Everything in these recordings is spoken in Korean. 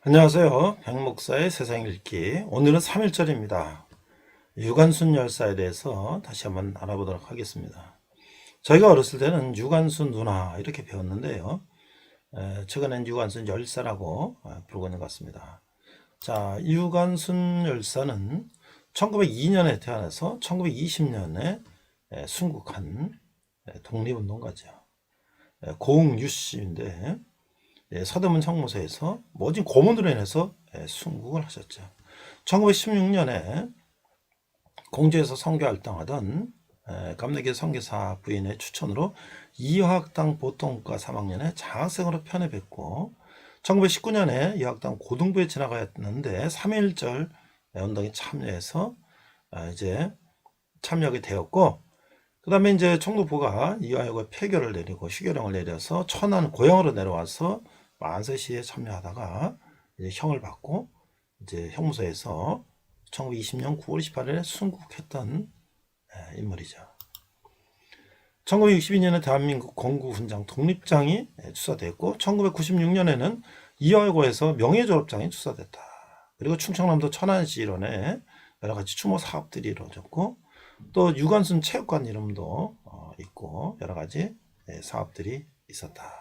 안녕하세요. 백목사의 세상 읽기. 오늘은 3일절입니다. 유관순 열사에 대해서 다시 한번 알아보도록 하겠습니다. 저희가 어렸을 때는 유관순 누나 이렇게 배웠는데요. 최근엔 유관순 열사라고 부르고 있는 것 같습니다. 자, 유관순 열사는 1902년에 태어나서 1920년에 순국한 독립운동가죠. 고흥 유씨인데 서대문 형무소에서 모진 고문으로 인해서 순국을 하셨죠. 1916년에 공주에서 선교활동하던 감리교 선교사 부인의 추천으로 이화학당 보통과 3학년에 장학생으로 편입했고 1919년에 이화학당 고등부에 진학하였는데 3.1절 운동에 참여해서 이제 참여하게 되었고 그 다음에 이제 총독부가 이화여고에 폐교를 내리고 휴교령을 내려서 천안 고향으로 내려와서 만세시에 참여하다가 이제 형을 받고 이제 형무소에서 1920년 9월 28일에 순국했던 인물이죠. 1962년에 대한민국 공구훈장 독립장이 추사됐고 1996년에는 이화여고에서 명예졸업장이 추사됐다. 그리고 충청남도 천안시 일원에 여러 가지 추모 사업들이 이루어졌고 또 유관순 체육관 이름도 있고 여러 가지 사업들이 있었다.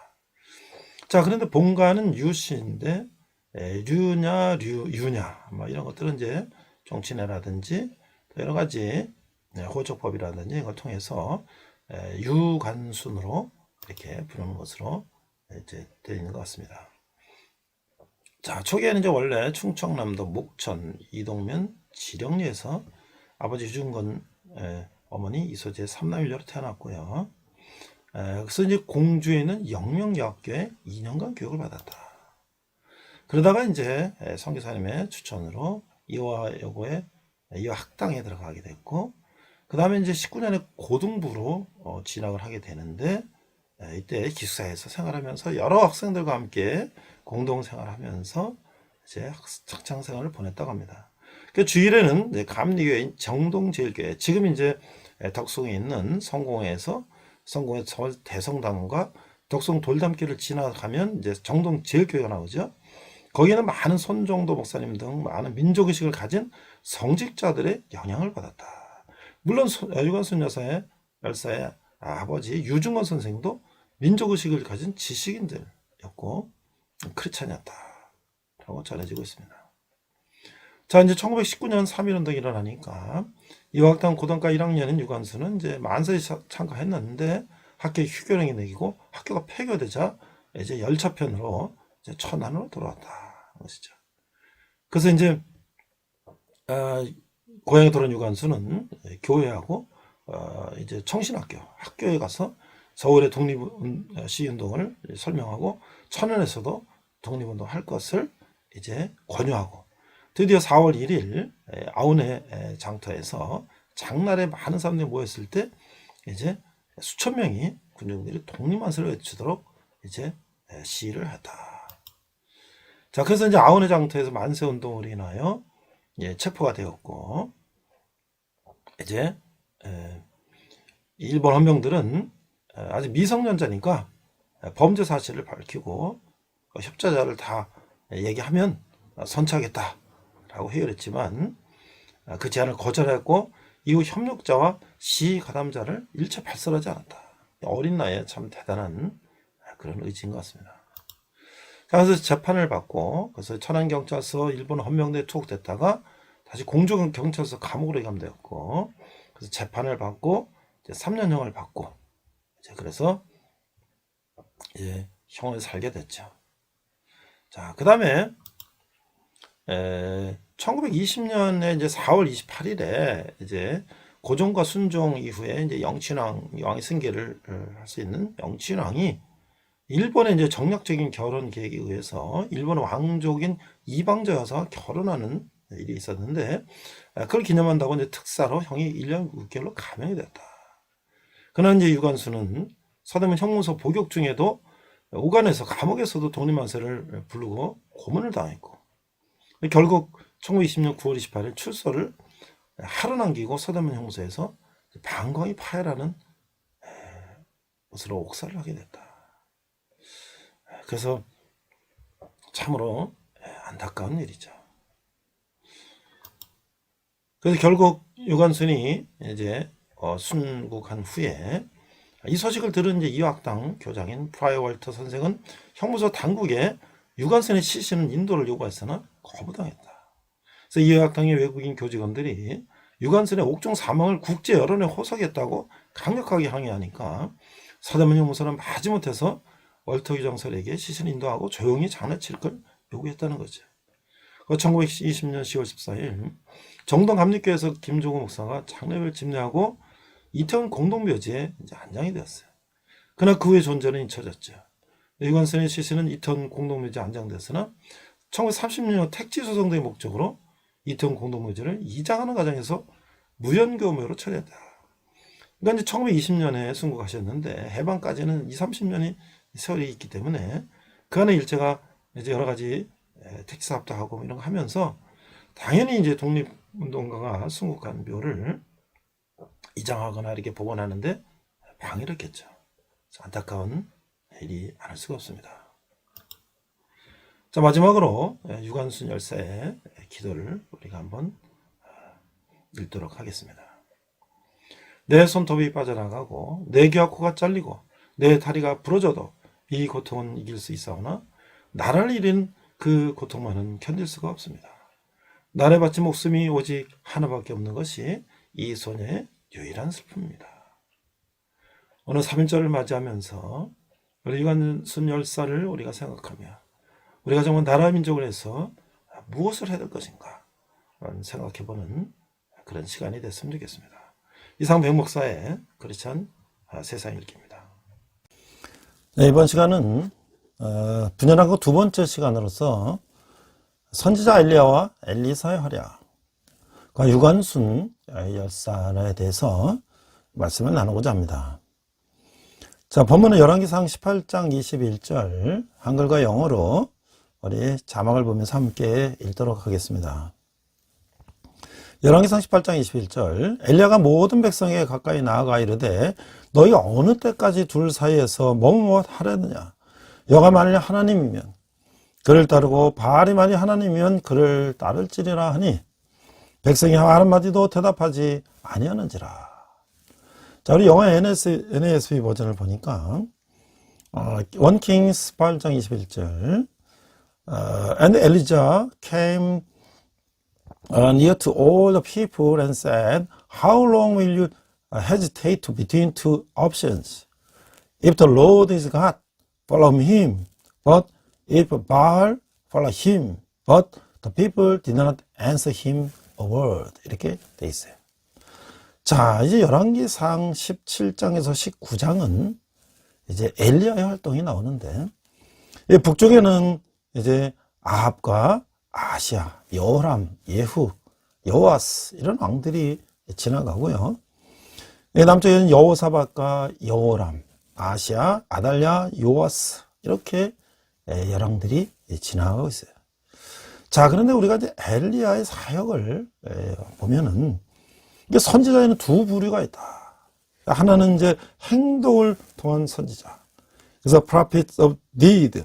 자, 그런데 본가는 유씨인데 류냐 유냐 뭐 이런 것들은 이제 정치내라든지 여러 가지 호적법이라든지 이걸 통해서 유관순으로 이렇게 부르는 것으로 이제 되어 있는 것 같습니다. 자, 초기에는 이제 원래 충청남도 목천 이동면 지령리에서 아버지 유중건 어머니 이소재 삼남일녀로 태어났고요. 그래서 이제 공주에는 영명여학교에 2년간 교육을 받았다. 그러다가 이제 선교사님의 추천으로 이화여고에 이화학당에 들어가게 됐고, 그 다음에 이제 19년에 고등부로 진학을 하게 되는데, 이때 기숙사에서 생활하면서 여러 학생들과 함께 공동 생활하면서 이제 학창 생활을 보냈다고 합니다. 그 주일에는 감리교인 정동제일교회, 지금 이제 덕송에 있는 성공회에서 성공회 서울 대성당과 덕송 돌담길을 지나가면 이제 정동제일교회가 나오죠. 거기는 많은 손정도 목사님 등 많은 민족의식을 가진 성직자들의 영향을 받았다. 물론 유관순 열사의 아버지 유중건 선생도 민족의식을 가진 지식인들이었고 크리스찬이었다라고 전해지고 있습니다. 자, 이제 1919년 3.1운동이 일어나니까 이화학당 고등과 1학년인 유관순은 이제 만세에 참가했는데 학교에 휴교령이 내리고 학교가 폐교되자 이제 열차편으로 이제 천안으로 돌아왔다 것이죠. 그래서 이제 고향에 돌아온 유관순은 교회하고 이제 청신학교 학교에 가서 서울의 독립 시운동을 설명하고 천안에서도 독립운동 할 것을 이제 권유하고 드디어 4월 1일 아운의 장터에서 장날에 많은 사람들이 모였을 때 이제 수천 명이 군중들이 독립만세를 외치도록 이제 시위를 했다. 자, 그래서 이제 아운의 장터에서 만세 운동으로 인하여 체포가 되었고 이제 일본 헌병들은 아직 미성년자니까 범죄 사실을 밝히고 협자자를 다 얘기하면 선처하겠다 라고 해결했지만 그 제안을 거절했고 이후 협력자와 시위 가담자를 일체 발설하지 않았다. 어린 나이에 참 대단한 그런 의지인 것 같습니다. 자, 그래서 재판을 받고 그래서 천안경찰서 일본 헌병대에 투옥됐다가 다시 공주경찰서 감옥으로 감되었고 그래서 재판을 받고 이제 3년형을 받고 이제 그래서 이제 형을 살게 됐죠. 자, 그 다음에 1920년에 이제 4월 28일에 이제 고종과 순종 이후에 이제 영친왕이 승계를 할 수 있는 영친왕이 일본의 이제 정략적인 결혼 계획에 의해서 일본 왕족인 이방자 여사와 결혼하는 일이 있었는데 그걸 기념한다고 이제 특사로 형이 1년 6개월로 감형이 됐다. 그러나 이제 유관순은 서대문 형무소 복역 중에도 오간에서 감옥에서도 독립만세를 부르고 고문을 당했고 결국 1920년 9월 28일 출소를 하루 남기고 서대문 형무소에서 방광이 파열하는 것으로 옥살을 하게 됐다. 그래서 참으로 안타까운 일이죠. 그래서 결국 유관순이 이제 순국한 후에 이 소식을 들은 이제 이화학당 교장인 프라이어 월터 선생은 형무소 당국에 유관순의 시신은 인도를 요구했으나 거부당했다. 그래서 이화학당의 외국인 교직원들이 유관순의 옥중 사망을 국제 여론에 호소하겠다고 강력하게 항의하니까 서대문 형무소는 마지못해서 월터 교장설에게 시신 인도하고 조용히 장례칠 걸 요구했다는 거죠. 1920년 10월 14일 정동 감리교에서 김종우 목사가 장례를 집례하고 이태원 공동묘지에 이제 안장이 되었어요. 그러나 그 후의 존재는 잊혀졌죠. 유관순의 시신은 이태원 공동묘지에 안장됐으나 1930년 택지 소송 등의 목적으로 이태원 공동묘지를 이장하는 과정에서 무연교묘로 처리했다. 그러니까 이제 1920년에 순국하셨는데 해방까지는 20-30년이 세월이 있기 때문에 그 안에 일제가 이제 여러 가지 택지 사업도 하고 이런 거 하면서 당연히 이제 독립운동가가 순국한 묘를 이장하거나 이렇게 복원하는데 방해를 했겠죠. 안타까운 일이 아닐 수가 없습니다. 자, 마지막으로 유관순 열사의 기도를 우리가 한번 읽도록 하겠습니다. 내 손톱이 빠져나가고 내 귀와 코가 잘리고 내 다리가 부러져도 이 고통은 이길 수 있사오나 나를 잃은 그 고통만은 견딜 수가 없습니다. 나를 바친 목숨이 오직 하나밖에 없는 것이 이 소녀의 유일한 슬픔입니다. 오늘 3.1절을 맞이하면서 우리 유관순 열사를 우리가 생각하며 우리가 정말 나라 민족을 해서 무엇을 해야 될 것인가 생각해보는 그런 시간이 됐으면 좋겠습니다. 이상 백 목사의 크리스찬 세상 읽기입니다. 네, 이번 시간은 분열하고 두 번째 시간으로서 선지자 엘리야와 엘리사의 활약, 유관순 열사에 대해서 말씀을 나누고자 합니다. 자, 본문은 열왕기상 18장 21절 한글과 영어로 우리 자막을 보면서 함께 읽도록 하겠습니다. 열왕기상 18장 21절 엘리야가 모든 백성에게 가까이 나아가 이르되 너희가 어느 때까지 둘 사이에서 뭐뭐 하려느냐. 여호와가 만일 하나님이면 그를 따르고 바알이 만일 하나님이면 그를 따를지리라 하니 백성이 한마디도 대답하지 아니하는지라. 자, 우리 영어 NASB 버전을 보니까 1 Kings 8장 21절 And Elijah came near to all the people and said, How long will you hesitate between two options? If the Lord is God, follow him. But if Baal, follow him. But the people did not answer him a word. 이렇게 돼 있어요. 자, 이제 열왕기상 17장에서 19장은 이제 엘리야의 활동이 나오는데, 북쪽에는 이제 아합과 아시아, 여호람, 예후, 여호아스 이런 왕들이 지나가고요. 남쪽에는 여호사밧과 여호람, 아시아, 아달랴, 요아스 이렇게 열왕들이 지나가고 있어요. 자, 그런데 우리가 이제 엘리야의 사역을 보면은 이게 선지자에는 두 부류가 있다. 하나는 이제 행동을 통한 선지자. 그래서 prophets of deed.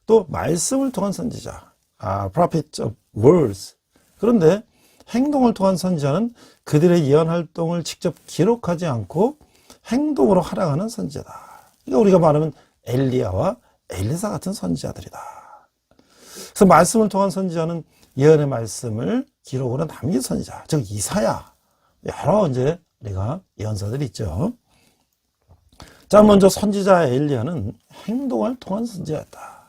또 말씀을 통한 선지자. prophets of words. 그런데 행동을 통한 선지자는 그들의 예언 활동을 직접 기록하지 않고 행동으로 활약하는 선지자다. 그러니까 우리가 말하면 엘리야와 엘리사 같은 선지자들이다. 그래서 말씀을 통한 선지자는 예언의 말씀을 기록으로 남긴 선지자, 즉 이사야, 여러 이제 우리가 예언자들이 있죠. 자, 먼저 선지자 엘리야는 행동을 통한 선지자였다.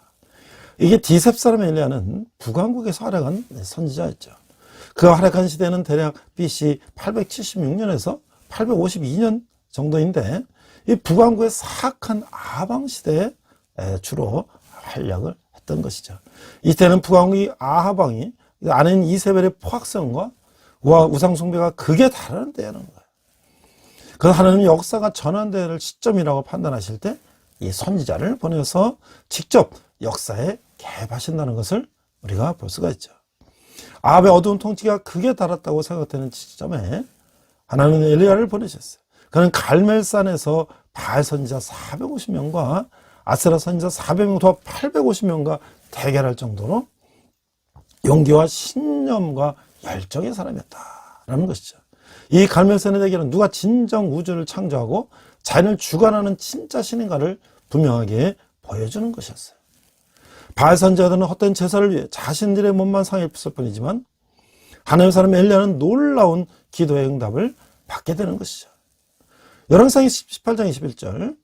이게 디셉 사람 엘리야는 북왕국에서 활약한 선지자였죠. 그 활약한 시대는 대략 BC 876년에서 852년 정도인데 이 북왕국의 사악한 아방 시대에 주로 활약을 했던 것이죠. 이때는 북왕국이 아하방이 아내인 이세벨의 포악성과 우상 숭배가 극에 다르는 때라는 거예요. 그 하나님 역사가 전환될 시점이라고 판단하실 때 이 선지자를 보내서 직접 역사에 개입하신다는 것을 우리가 볼 수가 있죠. 아합의 어두운 통치가 극에 달았다고 생각되는 시점에 하나님은 엘리야를 보내셨어요. 그는 갈멜산에서 바알 선지자 450명과 아세라 선지자 400명 도와 850명과 대결할 정도로 용기와 신념과 열정의 사람이었다라는 것이죠. 이 갈멜산의 대결은 누가 진정 우주를 창조하고 자연을 주관하는 진짜 신인가를 분명하게 보여주는 것이었어요. 바알 선지자들은 헛된 제사를 위해 자신들의 몸만 상했을 뿐이지만 하나님의 사람 엘리야는 놀라운 기도의 응답을 받게 되는 것이죠. 열왕기상 18장 21절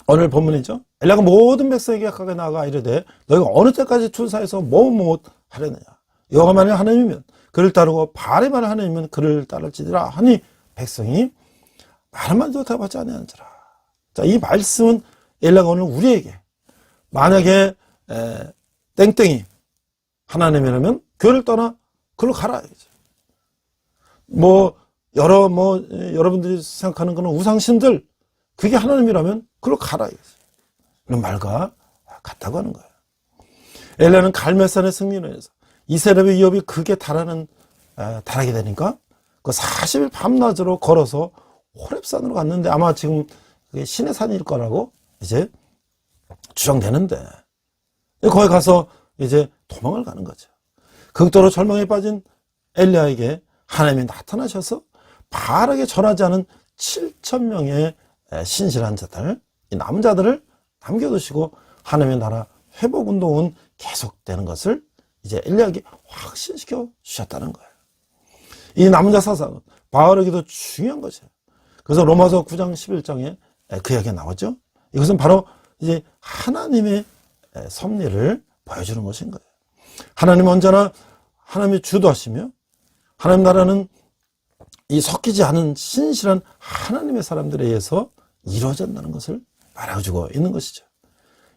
오늘 본문이죠. 엘리야가 모든 백성에게 가까이 나아가 이르되 너희가 어느 때까지 출사해서 뭐뭇 하려느냐. 여호와가 만일 하나님이면 그를 따르고 바알의 말을 하나님이면 그를 따를지니라 하니 백성이 말 한마디도 대답하지 아니하는지라. 자, 이 말씀은 엘리야가 오늘 우리에게 만약에 땡땡이 하나님이라면 교회를 떠나 그로 가라. 여러분들이 생각하는 그런 우상신들 그게 하나님이라면 그로 가라. 이런 말과 같다고 하는 거예요. 엘리야는 갈멜산의 승리로 해서 이스라엘의 위협이 극에 달하게 되니까 그 40일 밤낮으로 걸어서 호렙산으로 갔는데 아마 지금 그게 신의 산일 거라고 이제 추정되는데 거기 가서 이제 도망을 가는 거죠. 극도로 절망에 빠진 엘리야에게 하나님이 나타나셔서 바알에게 절하지 않은 7,000명의 신실한 자들, 이 남자들을 남겨두시고 하나님의 나라 회복운동은 계속되는 것을 이제 엘리야에게 확신시켜 주셨다는 거예요. 이 남자 사상은 바알에게도 중요한 것이에요. 그래서 로마서 9장 11장에 그 이야기가 나오죠. 이것은 바로 이제 하나님의 섭리를 보여주는 것인 거예요. 하나님은 언제나 하나님이 주도하시며 하나님 나라는 이 섞이지 않은 신실한 하나님의 사람들에 의해서 이루어진다는 것을 말해주고 있는 것이죠.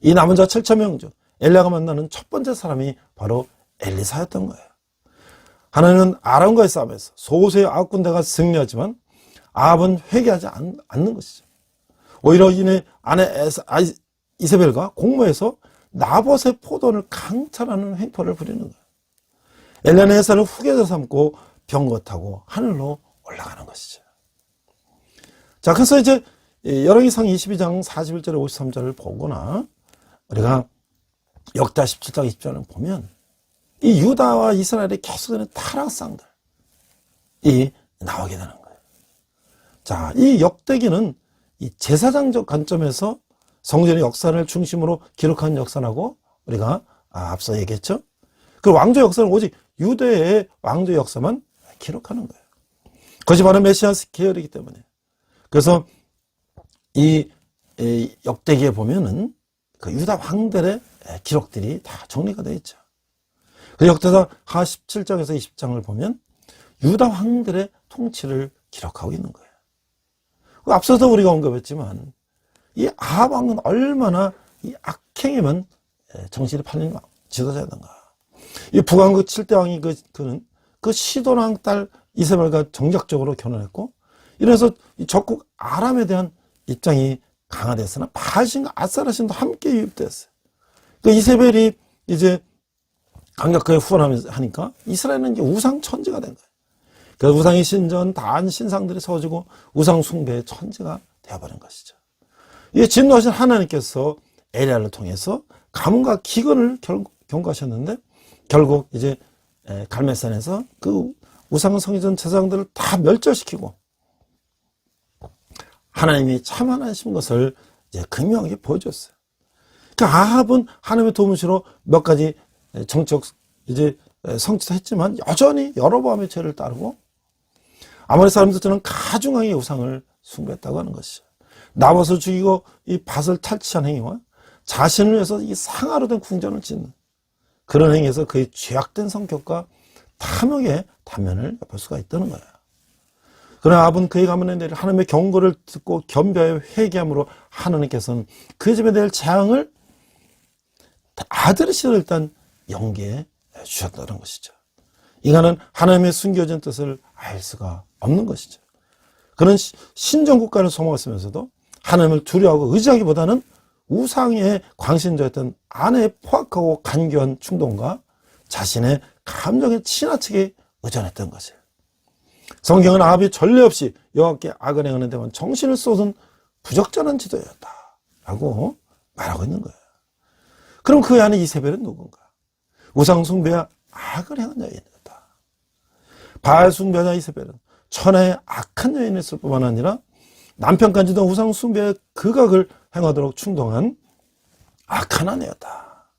이 남은 자 7,000명 중 엘리야가 만나는 첫 번째 사람이 바로 엘리사였던 거예요. 하나님은 아람과의 싸움에서 소수의 아홉 군대가 승리하지만 아합은 회개하지 않는 것이죠. 오히려 이내 아내 이세벨과 공모해서 나봇의 포도를 강탈하는 행포를 부리는 거예요. 엘리야는 에사를 후계자 삼고 병거 타고 하늘로 올라가는 것이죠. 자, 그래서 이제 열왕기상 22장 41절에 53절을 보거나 우리가 역다 17장 20절을 보면 이 유다와 이스라엘의 계속되는 타락상들이 나오게 되는 거예요. 자, 이 역대기는 이 제사장적 관점에서 성전의 역사를 중심으로 기록한 역사라고 우리가 앞서 얘기했죠. 그 왕조 역사는 오직 유대의 왕조 역사만 기록하는 거예요. 그것이 바로 메시아스 계열이기 때문에. 그래서 이 역대기에 보면은 그 유다 왕들의 기록들이 다 정리가 되어 있죠. 그 역대사 하 17장에서 20장을 보면 유다 왕들의 통치를 기록하고 있는 거예요. 앞서서 우리가 언급했지만 이 아합 왕은 얼마나 이 악행에만 정신이 팔린 지도자였는가. 이 북왕국 7대 왕이 그는 그 시돈 왕 딸 이세벨과 정략적으로 결혼했고 이래서 적국 아람에 대한 입장이 강화됐으나 바알신과 아사라신도 함께 유입됐어요. 그 이세벨이 이제 강력하게 후원하니까 이스라엘은 이제 우상 천지가 된 거예요. 그래서 우상의 신전, 단 신상들이 세워지고 우상 숭배의 천지가 되어버린 것이죠. 이 진노하신 하나님께서 엘리야를 통해서 가뭄과 기근을 경고하셨는데 결국 이제 갈멜산에서 그 우상 성전 제사장들을 다 멸절시키고 하나님이 참 하나님이신 것을 이제 극명하게 보여줬어요. 그러니까 아합은 하나님의 도움으로 몇 가지 정책 이제 성취도 했지만 여전히 여로보암의 죄를 따르고 아모리 사람들처럼 가중하게 우상을 숭배했다고 하는 것이죠. 나봇을 죽이고 이 밭을 탈취한 행위와 자신을 위해서 이 상하로 된 궁전을 짓는 그런 행위에서 그의 죄악된 성격과 탐욕의 단면을 볼 수가 있다는 거예요. 그러나 아합은 그의 가문에 내릴 하나님의 경고를 듣고 겸비하여 회개함으로 하나님께서는 그 집에 대할 재앙을 아들의 씨를 일단 연기해 주셨다는 것이죠. 인간은 하나님의 숨겨진 뜻을 알 수가 없는 것이죠. 그는 신정국가를 소망했으면서도 하나님을 두려워하고 의지하기보다는 우상의 광신자였던 아내의 포악하고 간교한 충동과 자신의 감정에 지나치게 의존했던 것이에요. 성경은 아합이 전례 없이 여호와께 악을 행하는 데만 정신을 쏟은 부적절한 지도였다라고 말하고 있는 거예요. 그럼 그 안에 이세벨은 누군가? 우상 숭배와 악을 행한 여인이었다. 바알 숭배자 이세벨은 천하의 악한 여인이었을 뿐만 아니라 남편까지도 우상 숭배의 극악을 행하도록 충동한 악한 아내였다.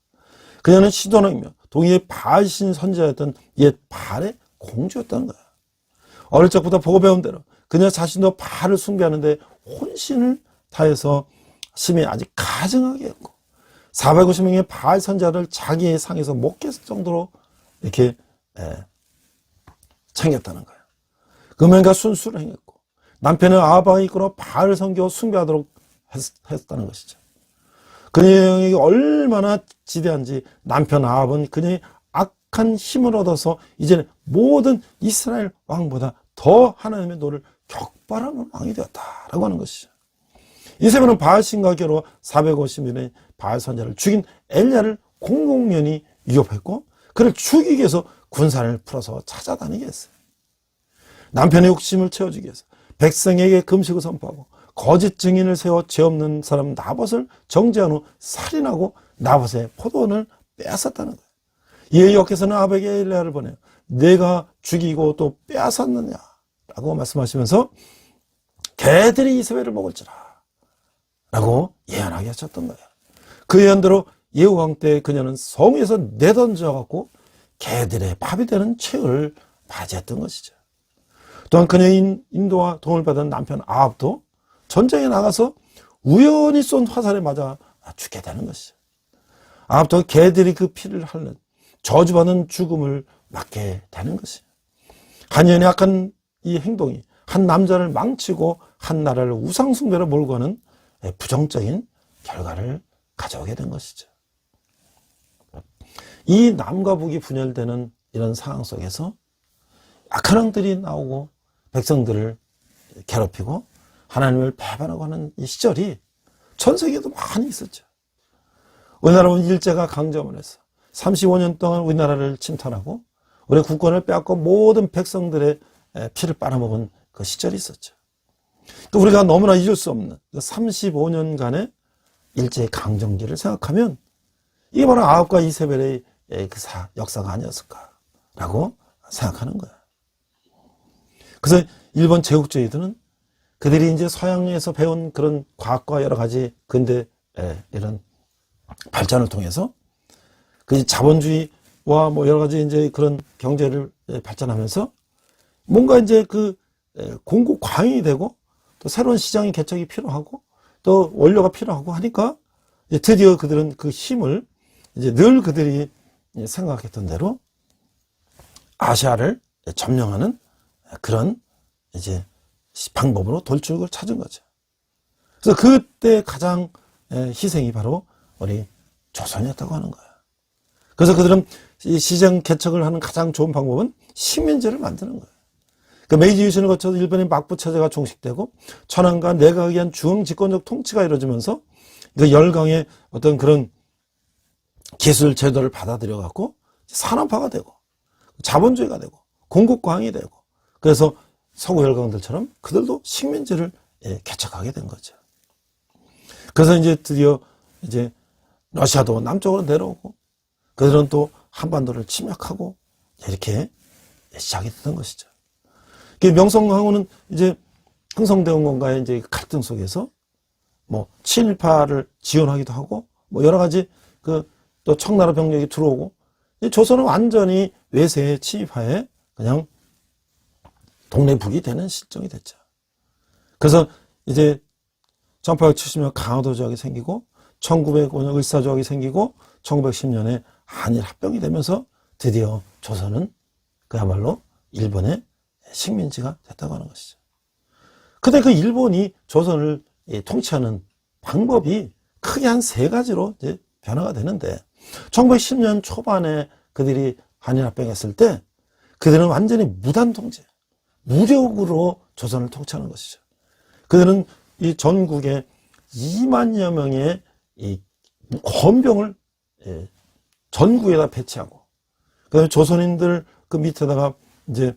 그녀는 시도너이며 동의의 바알신 선지자였던 옛 바알의 공주였다는 거야. 어릴 적부터 보고 배운 대로 그녀 자신도 바알을 숭배하는데 혼신을 다해서 심히 아직 가증하게 했고 450명의 바알 선자를 자기의 상에서 목했을 정도로 이렇게 챙겼다는 거예요. 금연과 순수를 행했고 남편의 아합을 이끌어 바알을 섬겨 숭배하도록 했다는 것이죠. 그녀의 영역이 얼마나 지대한지 남편 아합은 그녀의 악한 힘을 얻어서 이제는 모든 이스라엘 왕보다 더 하나님의 노를 격발하는 왕이 되었다라고 하는 것이죠. 이세벨은 바알신과 결혼 450명의 바알 선자를 죽인 엘리야를 공공연히 위협했고 그를 죽이기 위해서 군사를 풀어서 찾아다니게 했어요. 남편의 욕심을 채워주기 위해서 백성에게 금식을 선포하고 거짓 증인을 세워 죄 없는 사람 나봇을 정죄한 후 살인하고 나봇의 포도원을 빼앗았다는 거예요. 이에 여호와께서는 아합에게 엘리야를 보내요. 내가 죽이고 또 빼앗았느냐 라고 말씀하시면서 개들이 이세벨을 먹을지라 라고 예언하게 하셨던 거예요. 그 예언대로 예후 왕 때 그녀는 성에서 내던져갖고 개들의 밥이 되는 최후를 맞이했던 것이죠. 또한 그녀의 인도와 도움을 받은 남편 아합도 전쟁에 나가서 우연히 쏜 화살에 맞아 죽게 되는 것이죠. 아합도 개들이 그 피를 핥는 저주받은 죽음을 맞게 되는 것이죠. 한 여인의 악한 이 행동이 한 남자를 망치고 한 나라를 우상숭배로 몰고 가는 부정적인 결과를 가져오게 된 것이죠. 이 남과 북이 분열되는 이런 상황 속에서 악한 왕들이 나오고 백성들을 괴롭히고 하나님을 배반하고 하는 이 시절이 전 세계에도 많이 있었죠. 우리나라는 일제가 강점을 해서 35년 동안 우리나라를 침탈하고 우리 국권을 빼앗고 모든 백성들의 피를 빨아먹은 그 시절이 있었죠. 또 우리가 너무나 잊을 수 없는 35년간의 일제의 강점기를 생각하면 이게 바로 아합과 이세벨의 그 역사가 아니었을까라고 생각하는 거야. 그래서 일본 제국주의들은 그들이 이제 서양에서 배운 그런 과학과 여러 가지 근대 이런 발전을 통해서 그 자본주의와 뭐 여러 가지 이제 그런 경제를 발전하면서 뭔가 이제 그 공급 과잉이 되고 또 새로운 시장의 개척이 필요하고 또 원료가 필요하고 하니까 이제 드디어 그들은 그 힘을 이제 늘 그들이 생각했던 대로 아시아를 점령하는 그런 이제 방법으로 돌출을 찾은 거죠. 그래서 그때 가장 희생이 바로 우리 조선이었다고 하는 거예요. 그래서 그들은 이 시장 개척을 하는 가장 좋은 방법은 식민지를 만드는 거예요. 그러니까 메이지 유신을 거쳐서 일본의 막부 체제가 종식되고 천황과 내각에 의한 중앙 집권적 통치가 이루어지면서 그 열강의 어떤 그런 기술 제도를 받아들여 갖고 산업화가 되고 자본주의가 되고 공급 과잉이 되고 그래서 서구 열강들처럼 그들도 식민지를 개척하게 된 거죠. 그래서 이제 드디어 이제 러시아도 남쪽으로 내려오고 그들은 또 한반도를 침략하고 이렇게 시작이 됐던 것이죠. 명성황후는 이제 흥성대원군과의 이제 갈등 속에서 뭐 친일파를 지원하기도 하고 뭐 여러 가지 그 또 청나라 병력이 들어오고 조선은 완전히 외세의 침입하에 그냥 동래북이 되는 실정이 됐죠. 그래서 이제 1870년 강화도 조약이 생기고 1905년 을사조약이 생기고 1910년에 한일 합병이 되면서 드디어 조선은 그야말로 일본의 식민지가 됐다고 하는 것이죠. 근데 그 일본이 조선을 통치하는 방법이 크게 한 세 가지로 이제 변화가 되는데 1910년 초반에 그들이 한일 합병했을 때 그들은 완전히 무단 통제, 무력으로 조선을 통치하는 것이죠. 그들은 이 전국에 2만여 명의 이 헌병을 전국에다 배치하고 그다음에 조선인들 그 밑에다가 이제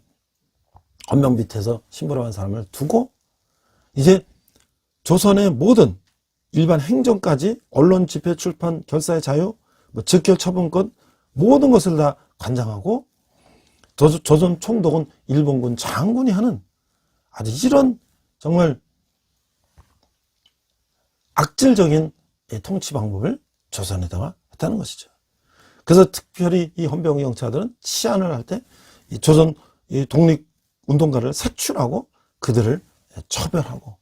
헌병 밑에서 심부름한 사람을 두고 이제 조선의 모든 일반 행정까지 언론 집회 출판 결사의 자유 뭐 즉결 처분권 모든 것을 다 관장하고 조선 총독은 일본군 장군이 하는 아주 이런 정말 악질적인 통치 방법을 조선에다가 했다는 것이죠. 그래서 특별히 이 헌병경찰들은 치안을 할 때 이 조선 독립운동가를 색출하고 그들을 처벌하고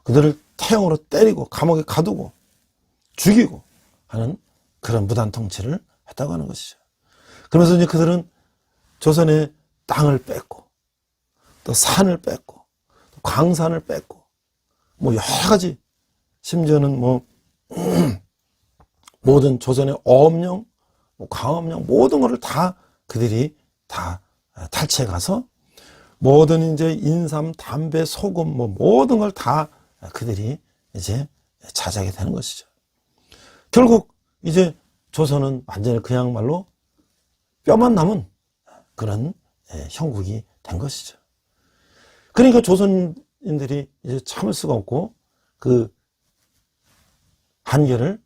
그들을 태형으로 때리고 감옥에 가두고 죽이고 하는 그런 무단 통치를 했다고 하는 것이죠. 그러면서 이제 그들은 조선의 땅을 뺏고 또 산을 뺏고 또 광산을 뺏고 뭐 여러 가지 심지어는 뭐 모든 조선의 어업령, 광업령 모든 것을 다 그들이 다 탈취해 가서 모든 이제 인삼, 담배, 소금 뭐 모든 걸 다 그들이 이제 차지하게 되는 것이죠. 결국 이제 조선은 완전히 그야말로 뼈만 남은 그런 형국이 된 것이죠. 그러니까 조선인들이 이제 참을 수가 없고 그 한계를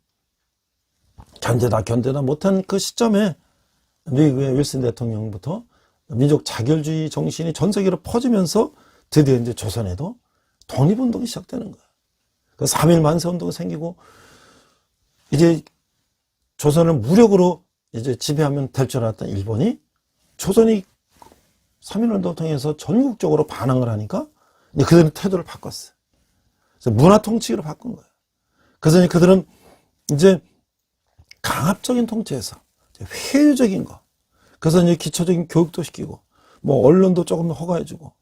견디다 못한 그 시점에 미국의 윌슨 대통령부터 민족 자결주의 정신이 전 세계로 퍼지면서 드디어 이제 조선에도 독립운동이 시작되는 거예요. 그 3.1 만세운동이 생기고 이제 조선을 무력으로 이제 지배하면 될 줄 알았던 일본이 조선이 3.1운동을 통해서 전국적으로 반항을 하니까 이제 그들은 태도를 바꿨어요. 그래서 문화 통치로 바꾼 거예요. 그래서 이제 그들은 이제 강압적인 통치에서 회유적인 거. 그래서 이제 기초적인 교육도 시키고, 뭐 언론도 조금 허가해주고,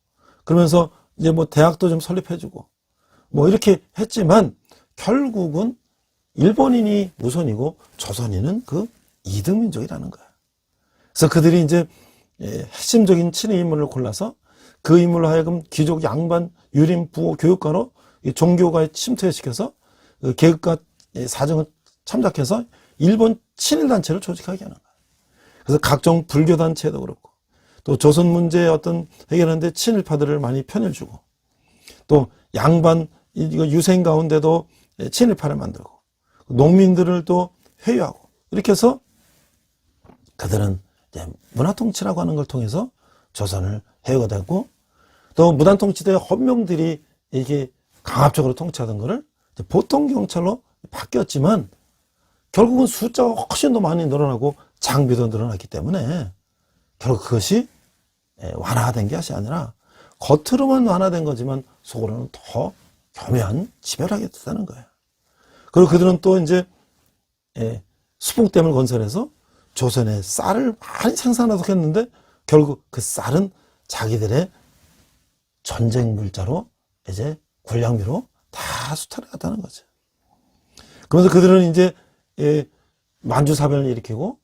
그러면서 이제 뭐 대학도 좀 설립해주고, 뭐 이렇게 했지만 결국은 일본인이 우선이고 조선인은 그 이등민족이라는 거야. 그래서 그들이 이제 핵심적인 친위 인물을 골라서 그 인물로 하여금 귀족 양반 유림 부호 교육가로 종교가에 침투시켜서 계급과 사정을 참작해서 일본 친일단체를 조직하게 하는 거야. 그래서 각종 불교단체도 그렇고 또 조선 문제의 어떤 해결하는데 친일파들을 많이 편을 주고 또 양반 이거 유생 가운데도 친일파를 만들고 농민들을 또 회유하고 이렇게 해서 그들은 이제 문화통치라고 하는 걸 통해서 조선을 회유가 되고 또 무단통치 때 헌병들이 이게 강압적으로 통치하던 거를 보통 경찰로 바뀌었지만 결국은 숫자가 훨씬 더 많이 늘어나고 장비도 늘어났기 때문에 결국 그것이 완화된 것이 아니라 겉으로만 완화된 거지만 속으로는 더 교묘한 지배를 됐다는 거예요. 그리고 그들은 또 이제 수풍댐을 건설해서 조선에 쌀을 많이 생산하도록 했는데 결국 그 쌀은 자기들의 전쟁 물자로 이제 군량미로 다 수탈해 갔다는 거죠. 그러면서 그들은 이제 만주사변을 일으키고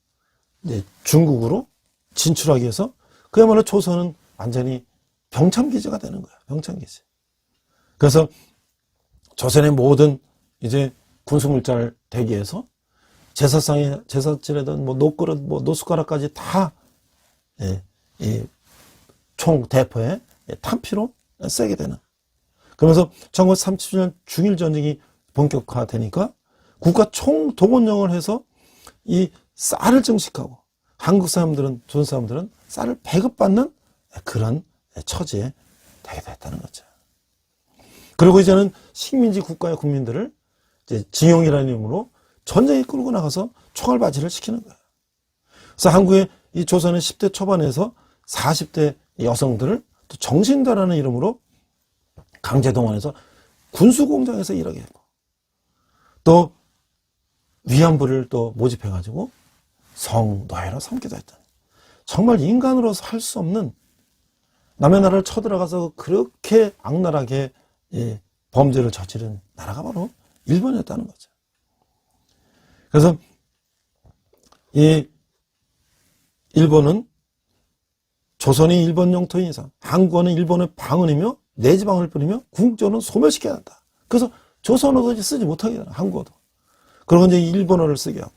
이제 중국으로 진출하기 위해서 그야말로 조선은 완전히 병참기지가 되는 거야. 병참기지. 그래서 조선의 모든 이제 군수물자를 대기해서 제사상에 뭐 노그릇 뭐 노숟가락까지 다 총 대포에 탄피로 쐬게 되는. 그러면서 1937년 중일전쟁이 본격화되니까 국가 총동원령을 해서 이 쌀을 증식하고 한국 사람들은 조선 사람들은 쌀을 배급받는 그런 처지에 되게 됐다는 거죠. 그리고 이제는 식민지 국가의 국민들을 이제 징용이라는 이름으로 전쟁에 끌고 나가서 총알바지를 시키는 거예요. 그래서 한국의 이 조선의 10대 초반에서 40대 여성들을 또 정신다라는 이름으로 강제동원해서 군수공장에서 일하게 하고 또 위안부를 또 모집해가지고 성노예로 삼기도 했던 정말 인간으로서 할 수 없는 남의 나라를 쳐들어가서 그렇게 악랄하게 범죄를 저지른 나라가 바로 일본이었다는 거죠. 그래서 이 일본은 조선이 일본 영토인 이상 한국어는 일본의 방언이며 내지방을 뿌리며 궁극적으로는 소멸시켜야 한다. 그래서 조선어도 이제 쓰지 못하게 되는 한국어도. 그리고 이제 일본어를 쓰게 하고.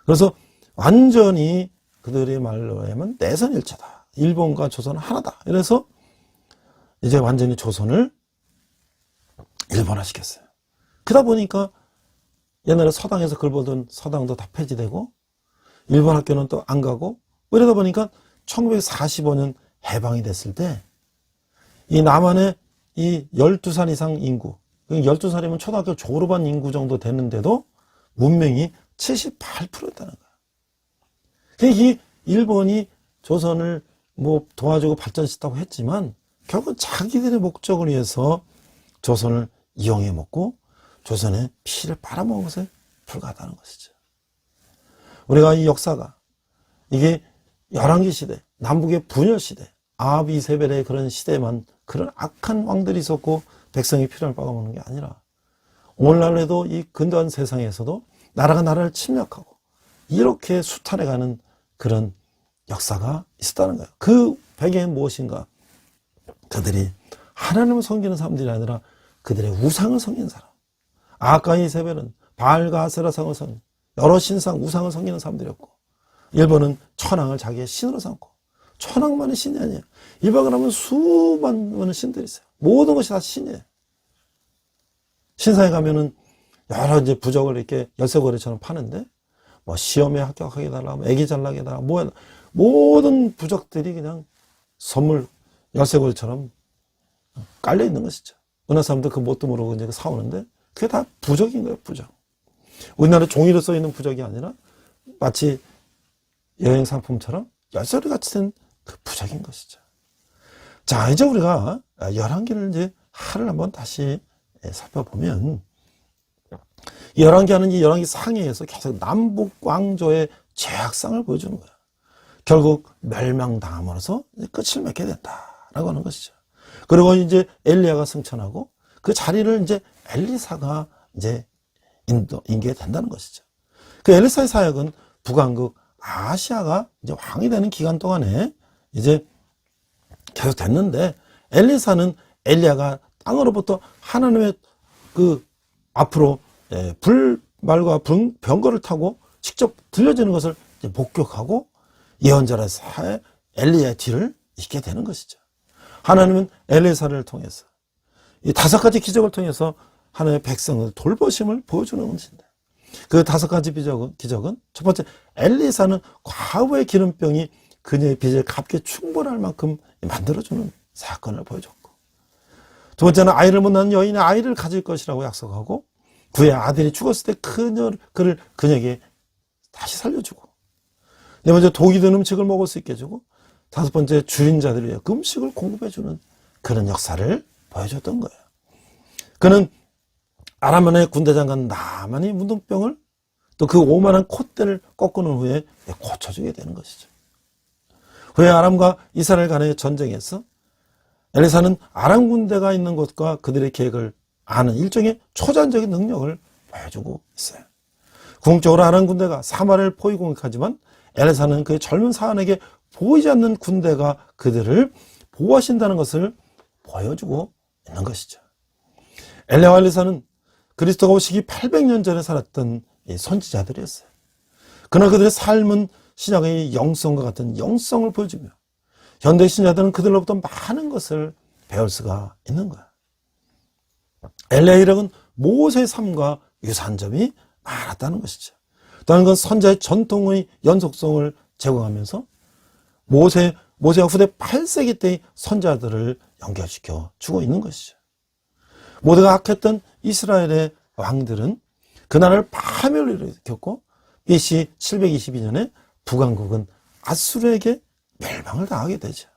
그래서 완전히 그들의 말로 하면 내선일체다. 일본과 조선은 하나다. 이래서 이제 완전히 조선을 일본화시켰어요. 그러다 보니까 옛날에 서당에서 글 보던 서당도 다 폐지되고 일본 학교는 또 안 가고, 이러다 보니까 1945년 해방이 됐을 때, 이 남한의 이 12살 이상 인구, 12살이면 초등학교 졸업한 인구 정도 되는데도 문명이 78%였다는 거야. 그러니까 이 일본이 조선을 뭐 도와주고 발전시켰다고 했지만, 결국 자기들의 목적을 위해서 조선을 이용해 먹고 조선의 피를 빨아먹은 것에 불과하다는 것이죠. 우리가 이 역사가 이게 열왕기 시대, 남북의 분열 시대, 아합 이세벨의 그런 시대만 그런 악한 왕들이 있었고 백성이 피를 빨아먹는 게 아니라 오늘날에도 이 근대한 세상에서도 나라가 나라를 침략하고 이렇게 수탈해가는 그런 역사가 있었다는 거예요. 그 배경이 무엇인가? 그들이 하나님을 섬기는 사람들이 아니라 그들의 우상을 섬기는 사람. 아합과 이세벨은 바알과 아세라상을 섬기는 여러 신상, 우상을 섬기는 사람들이었고, 일본은 천황을 자기의 신으로 삼고, 천황만이 신이 아니에요. 일본을 하면 수많은 신들이 있어요. 모든 것이 다 신이에요. 신사에 가면은 여러 이제 부적을 이렇게 열쇠고리처럼 파는데, 뭐 시험에 합격하게 해달라, 애기 잘나게 해달라, 뭐 모든 부적들이 그냥 선물 열쇠고리처럼 깔려 있는 것이죠. 어느 사람들 그 뭣도 모르고 이제 사오는데 그게 다 부적인 거예요, 부적. 우리나라 종이로 써 있는 부적이 아니라 마치 여행 상품처럼 열쇠고리 같이 된 그 부적인 것이죠. 자, 이제 우리가 열왕기를 이제 하를 한번 다시 살펴보면, 열왕기하는 이 열왕기 상해에서 계속 남북 왕조의 죄악상을 보여주는 거예요. 결국 멸망당함으로써 끝을 맺게 된다라고 하는 것이죠. 그리고 이제 엘리야가 승천하고 그 자리를 이제 엘리사가 이제 인계가 된다는 것이죠. 그 엘리사의 사역은 북왕국 아시아가 이제 왕이 되는 기간 동안에 이제 계속 됐는데, 엘리사는 엘리야가 땅으로부터 하나님의 그 앞으로 불말과 병거를 타고 직접 들려지는 것을 이제 목격하고 예언자라서 엘리야의 뒤를 잇게 되는 것이죠. 하나님은 엘리사를 통해서 이 5가지 기적을 통해서 하나님의 백성을 돌보심을 보여주는 것인데, 그 5가지 기적은 첫 번째, 엘리사는 과부의 기름병이 그녀의 빚을 갚게 충분할 만큼 만들어주는 사건을 보여줬고, 두 번째는 아이를 못 낳은 여인의 아이를 가질 것이라고 약속하고, 그의 아들이 죽었을 때 그를 그녀에게 다시 살려주고, 네 번째, 독이 든 음식을 먹을 수 있게 해주고, 5번째, 줄인 자들을 위해 음식을 공급해주는 그런 역사를 보여줬던 거예요. 그는 아람만의 군대장관 나만이 문둥병을 또 그 오만한 콧대를 꺾은 후에 고쳐주게 되는 것이죠. 후에 아람과 이스라엘 간의 전쟁에서 엘리사는 아람 군대가 있는 곳과 그들의 계획을 아는 일종의 초자연적인 능력을 보여주고 있어요. 궁극적으로 아람 군대가 사마를 포위 공격하지만 엘리사는 그의 젊은 사안에게 보이지 않는 군대가 그들을 보호하신다는 것을 보여주고 있는 것이죠. 엘리야와 엘리사는 그리스도가 오시기 800년 전에 살았던 선지자들이었어요. 그러나 그들의 삶은 신약의 영성과 같은 영성을 보여주며, 현대 신자들은 그들로부터 많은 것을 배울 수가 있는 거야. 엘리야의 이력은 모세의 삶과 유사한 점이 많았다는 것이죠. 또한 그건 선자의 전통의 연속성을 제공하면서 모세와 후대 8세기 때의 선자들을 연결시켜 주고 있는 것이죠. 모두가 악했던 이스라엘의 왕들은 그 나라를 파멸을 일으켰고, BC 722년에 북왕국은 아수르에게 멸망을 당하게 되죠.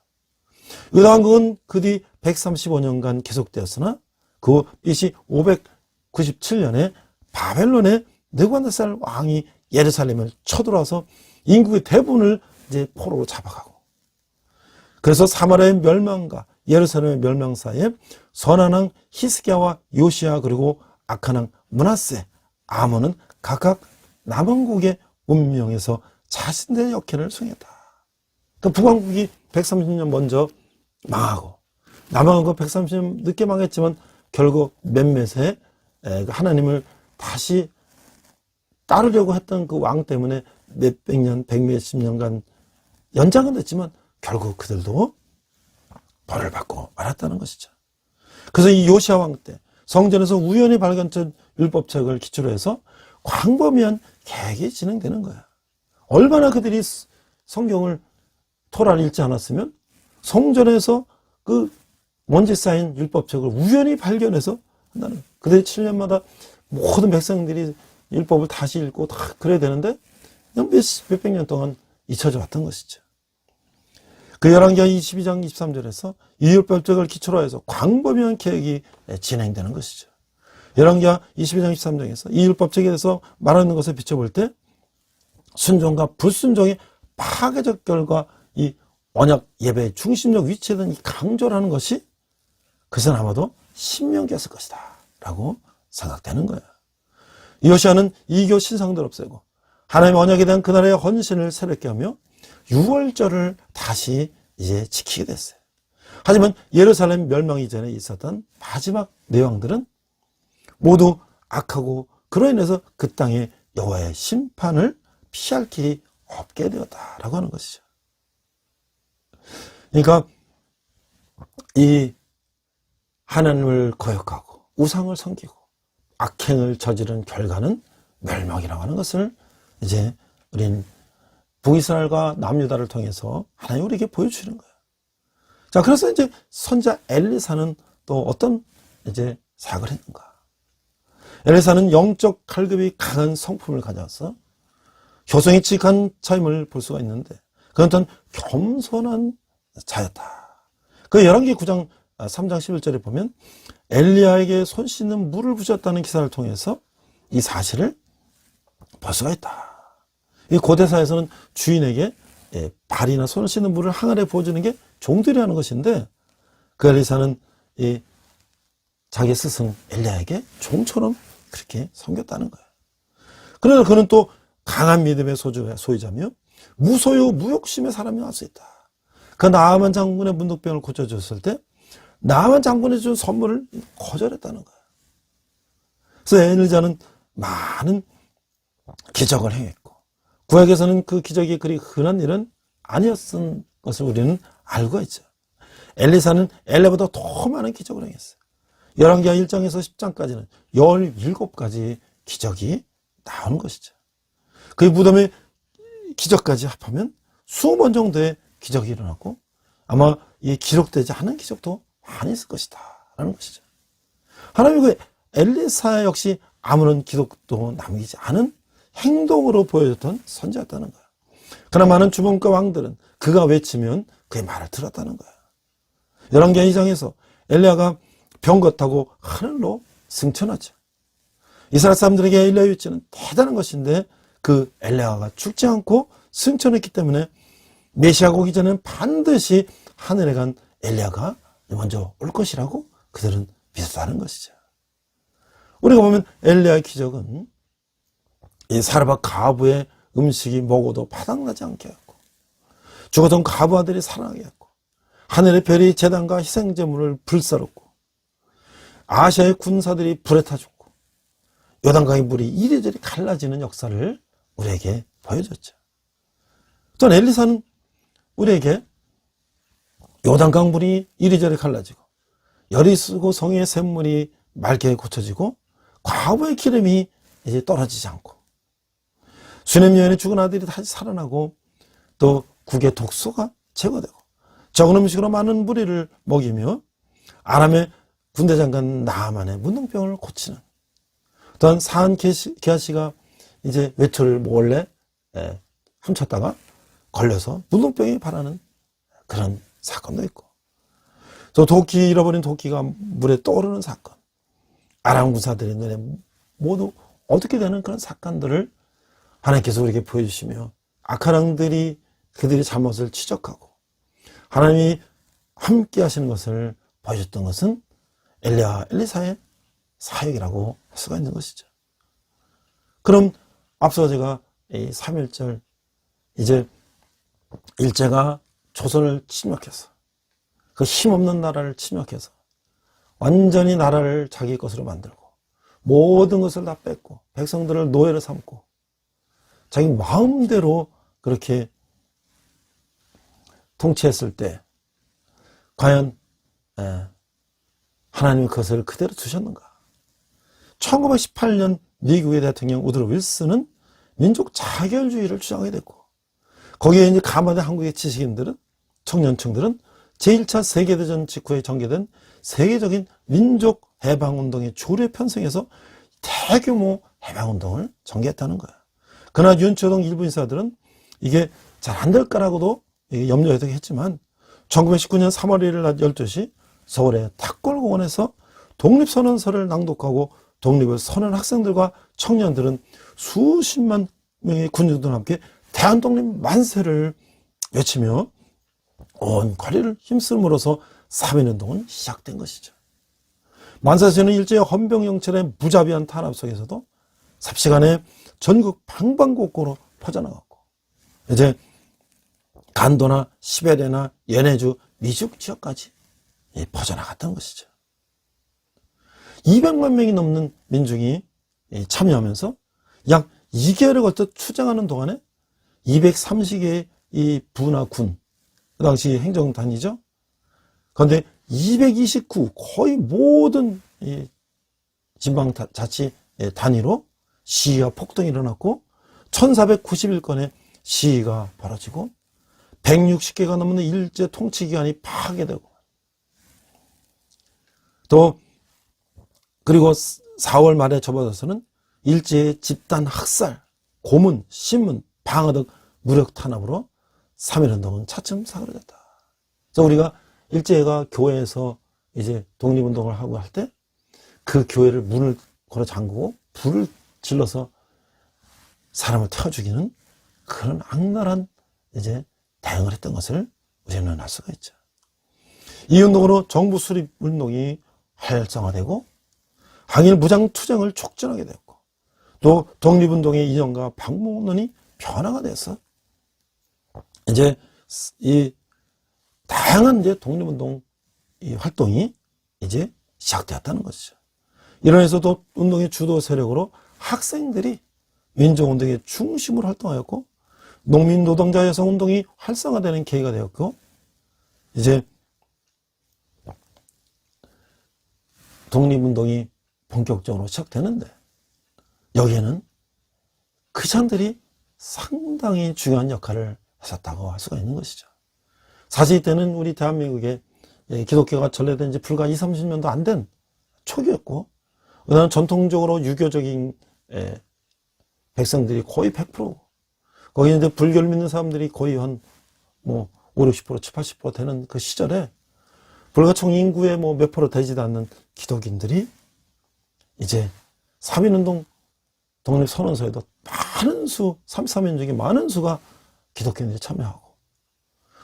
유다왕국은 그 뒤 135년간 계속되었으나 그 BC 597년에 바벨론의 느부갓네살 왕이 예루살렘을 쳐들어와서 인구의 대부분을 이제 포로로 잡아가고, 그래서 사마리아의 멸망과 예루살렘의 멸망 사이에 선한 왕 히스기야와 요시야 그리고 악한 왕 므낫세, 아몬은 각각 남왕국의 운명에서 자신들의 역할을 수행했다. 그러니까 북왕국이 130년 먼저 망하고 남왕국은 130년 늦게 망했지만 결국 몇몇의 하나님을 다시 따르려고 했던 그 왕 때문에 몇백 년, 백몇십 년간 연장은 됐지만 결국 그들도 벌을 받고 말았다는 것이죠. 그래서 이 요시야 왕 때 성전에서 우연히 발견된 율법책을 기초로 해서 광범위한 계획이 진행되는 거야. 얼마나 그들이 성경을 토라를 읽지 않았으면 성전에서 그 먼지 쌓인 율법책을 우연히 발견해서 한다는, 그들이 7년마다 모든 백성들이 율법을 다시 읽고 다 그래야 되는데 그냥 몇백 년 동안 잊혀져 왔던 것이죠. 그 열왕기하 22장 23절에서 이 율법책을 기초로 해서 광범위한 계획이 진행되는 것이죠. 열왕기하 22장 23장에서 이 율법책에 대해서 말하는 것을 비춰볼 때 순종과 불순종의 파괴적 결과, 이 언약 예배의 중심적 위치에 든 이 강조라는 것이 그것은 아마도 신명기였을 것이다 라고 생각되는 거예요. 요시야는 이교 신상들 없애고 하나님의 언약에 대한 그날의 헌신을 새롭게 하며 6월절을 다시 이제 지키게 됐어요. 하지만 예루살렘 멸망 이전에 있었던 마지막 내왕들은 모두 악하고 그로 인해서 그 땅에 여호와의 심판을 피할 길이 없게 되었다라고 하는 것이죠. 그러니까 이 하나님을 거역하고 우상을 섬기고 악행을 저지른 결과는 멸망이라고 하는 것을 이제 우린 북이스라엘과 남유다를 통해서 하나님 우리에게 보여주시는 거예요. 자, 그래서 이제 선지자 엘리사는 또 어떤 이제 사역을 했는가? 엘리사는 영적 칼급이 강한 성품을 가져서 효성이 칙한 차임을 볼 수가 있는데 그건 어떤 겸손한 자였다. 그 열왕기 9장 3장 11절에 보면 엘리야에게 손 씻는 물을 부셨다는 기사를 통해서 이 사실을 볼 수가 있다. 이 고대사에서는 주인에게 발이나 손을 씻는 물을 항아리에 부어주는 게 종들이 하는 것인데 그 엘리사는 이 자기 스승 엘리야에게 종처럼 그렇게 섬겼다는 거예요. 그러나 그는 또 강한 믿음의 소유자며 무소유 무욕심의 사람이 할 수 있다. 그 나아만 장군의 문둥병을 고쳐줬을 때 나아만 장군이 준 선물을 거절했다는 거예요. 그래서 엘리야는 많은 기적을 행했고 구약에서는 그 기적이 그리 흔한 일은 아니었던 것을 우리는 알고 있죠. 엘리사는 엘리야보다 더 많은 기적을 행했어요. 열왕기하 1장에서 10장까지는 17가지 기적이 나오는 것이죠. 그 무덤의 기적까지 합하면 20번 정도의 기적이 일어났고 아마 이 기록되지 않은 기적도 많이 있을 것이다 라는 것이죠. 하나님 그 엘리사 역시 아무런 기록도 남기지 않은 행동으로 보여줬던 선지였다는 거예요. 그러나 많은 주범과 왕들은 그가 외치면 그의 말을 들었다는 거예요. 열왕기하 2장에서 엘리야가 병거 타고 하늘로 승천하죠. 이스라엘 사람들에게 엘리야의 위치는 대단한 것인데 그 엘리야가 죽지 않고 승천했기 때문에 메시아가 오기 전에는 반드시 하늘에 간 엘리야가 먼저 올 것이라고 그들은 믿었다는 것이죠. 우리가 보면 엘리야의 기적은 이 사르밧 가부의 음식이 먹어도 바닥나지 않게 했고 죽었던 가부 아들이 살아나게 했고 하늘의 별이 제단과 희생제물을 불사렀고 아시아의 군사들이 불에 타 죽고 요단강의 물이 이리저리 갈라지는 역사를 우리에게 보여줬죠. 또 엘리사는 우리에게 요단강 물이 이리저리 갈라지고 여리고 성의 샘물이 맑게 고쳐지고 과부의 기름이 이제 떨어지지 않고 수넴 여인의 죽은 아들이 다시 살아나고 또 국의 독소가 제거되고 적은 음식으로 많은 무리를 먹이며 아람의 군대 장관 나아만의 문둥병을 고치는 또한 사한 게하시가 이제 외투를 몰래 훔쳤다가 걸려서 문둥병이 발하는 그런 사건도 있고 또 도끼 잃어버린 도끼가 물에 떠오르는 사건 아람 군사들의 눈에 모두 어떻게 되는 그런 사건들을 하나님께서 우리에게 보여주시며 악한 왕들이 그들의 잘못을 지적하고 하나님이 함께 하시는 것을 보여줬던 것은 엘리야, 엘리사의 사역이라고 할 수가 있는 것이죠. 그럼 앞서 제가 이 3.1절 이제 일제가 조선을 침략해서 그 힘없는 나라를 침략해서 완전히 나라를 자기 것으로 만들고 모든 것을 다 뺏고 백성들을 노예로 삼고 자기 마음대로 그렇게 통치했을 때 과연 하나님이 그것을 그대로 두셨는가? 1918년 미국의 대통령 우드로 윌슨은 민족 자결주의를 주장하게 됐고 거기에 이제 가마대 한국의 지식인들은, 청년층들은 제1차 세계대전 직후에 전개된 세계적인 민족 해방운동의 조류에 편성해서 대규모 해방운동을 전개했다는 거야. 그러나 윤초동 일부 인사들은 이게 잘 안 될 거라고도 염려해도 했지만 1919년 3월 1일 낮 12시 서울의 탁골공원에서 독립선언서를 낭독하고 독립을 선언한 학생들과 청년들은 수십만 명의 군인들과 함께 대한독립 만세를 외치며 온 거리를 힘쓸므로써 3.1운동은 시작된 것이죠. 만사시는 일제의 헌병영철의 무자비한 탄압 속에서도 삽시간에 전국 방방곡곡으로 퍼져나갔고, 이제 간도나 시베리아나 연해주, 미국 지역까지 퍼져나갔던 것이죠. 200만 명이 넘는 민중이 참여하면서 약 2개월에 걸쳐 투쟁하는 동안에 230개의 이 부나 군, 그 당시 행정단이죠. 그런데 229 거의 모든 이 지방자치 단위로 시위와 폭동이 일어났고 1491건의 시위가 벌어지고 160개가 넘는 일제 통치기관이 파괴되고, 또 그리고 4월 말에 접어들어서는 일제의 집단 학살, 고문, 신문, 방어 등 무력 탄압으로 3.1운동은 차츰 사그라졌다. 그래서 우리가 일제가 교회에서 이제 독립운동을 하고 할 때 그 교회를 문을 걸어 잠그고 불을 질러서 사람을 태워 죽이는 그런 악랄한 이제 대응을 했던 것을 우리는 알 수가 있죠. 이 운동으로 정부 수립 운동이 활성화되고 항일 무장 투쟁을 촉진하게 되었고, 또 독립운동의 이념과 방법론이 변화가 돼서 이제 이 다양한 이제 독립운동 이 활동이 이제 시작되었다는 것이죠. 이러면서도 운동의 주도 세력으로 학생들이 민족운동의 중심으로 활동하였고, 농민 노동자 여성 운동이 활성화되는 계기가 되었고, 이제 독립운동이 본격적으로 시작되는데 여기에는 그 사람들이 상당히 중요한 역할을 했었다고 할 수가 있는 것이죠. 사실 이때는 우리 대한민국에 기독교가 전래된 지 불과 20, 30년도 안 된 초기였고, 그다음 전통적으로 유교적인 백성들이 거의 100%, 거기 이제 불교를 믿는 사람들이 거의 한 5, 60%, 70, 80% 되는 그 시절에 불과 총 인구의 몇 프로 되지도 않는 기독인들이 이제 3.1운동 독립선언서에도 많은 수, 33인 중에 많은 수가 기독교인들이 참여하고,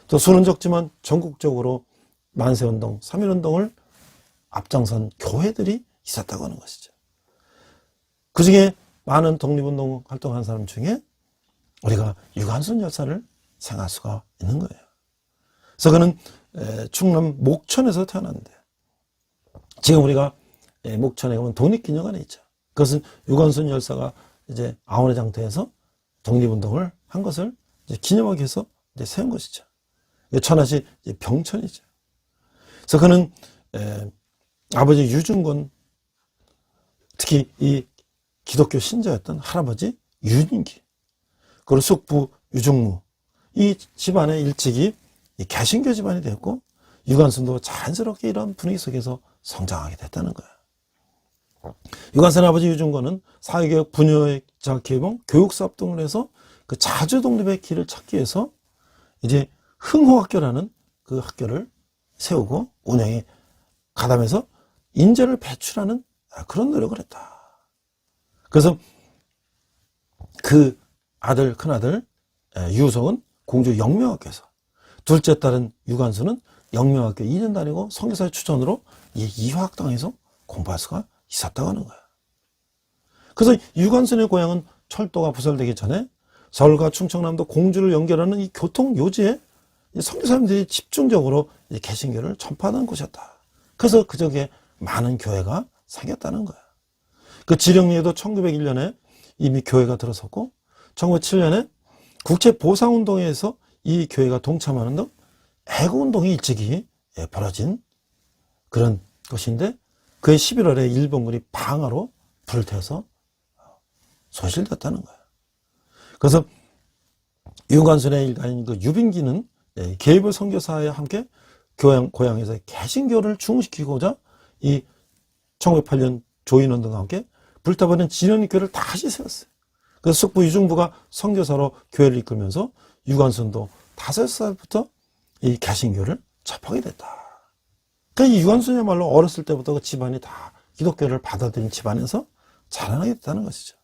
또 수는 적지만 전국적으로 만세운동, 3.1운동을 앞장선 교회들이 있었다고 하는 것이죠. 그 중에 많은 독립운동 활동하는 사람 중에 우리가 유관순 열사를 생각할 수가 있는 거예요. 그래서 그는 충남 목천에서 태어났는데, 지금 우리가 목천에 가면 독립기념관에 있죠. 그것은 유관순 열사가 이제 아원의 장터에서 독립운동을 한 것을 이제 기념하기 위해서 이제 세운 것이죠. 천안시 병천이죠. 그래서 그는 아버지 유중건, 특히 이 기독교 신자였던 할아버지 윤인기, 그리고 숙부 유중무, 이 집안의 일찍이 개신교 집안이 되었고, 유관순도 자연스럽게 이런 분위기 속에서 성장하게 됐다는 거예요. 유관순의 아버지 유중건은 사회개혁, 분열자 개봉, 교육사업 등을 해서 그 자주 독립의 길을 찾기 위해서 이제 흥호학교라는 그 학교를 세우고 운영에 가담해서 인재를 배출하는 그런 노력을 했다. 그래서 그 아들, 큰아들 유성은 공주 영명학교에서, 둘째 딸은 유관순은 영명학교 2년 다니고 선교사의 추천으로 이화학당에서 공부할 수가 있었다고 하는 거야. 그래서 유관순의 고향은 철도가 부설되기 전에 서울과 충청남도 공주를 연결하는 이 교통 요지에 선교사님들이 집중적으로 개신교를 전파하는 곳이었다. 그래서 그저께 많은 교회가 생겼다는 거야. 그 지령리에도 1901년에 이미 교회가 들어섰고, 1907년에 국제보상운동에서 이 교회가 동참하는 등 애국운동이 일찍이 벌어진 그런 것인데, 그해 11월에 일본군이 방화로 불을 태워서 소실됐다는 거예요. 그래서 유관순의 일가인 그 유빈기는 개별 선교사와 함께 고향에서 개신교를 중흥시키고자 이 1908년 조인원등과 함께 불타버린 진원교를 다시 세웠어요. 그래서 숙부 유중부가 선교사로 교회를 이끌면서 유관순도 5살부터 이 개신교를 접하게 됐다. 그러니까 이 유관순이야말로 어렸을 때부터 그 집안이 다 기독교를 받아들인 집안에서 자라나게 됐다는 것이죠.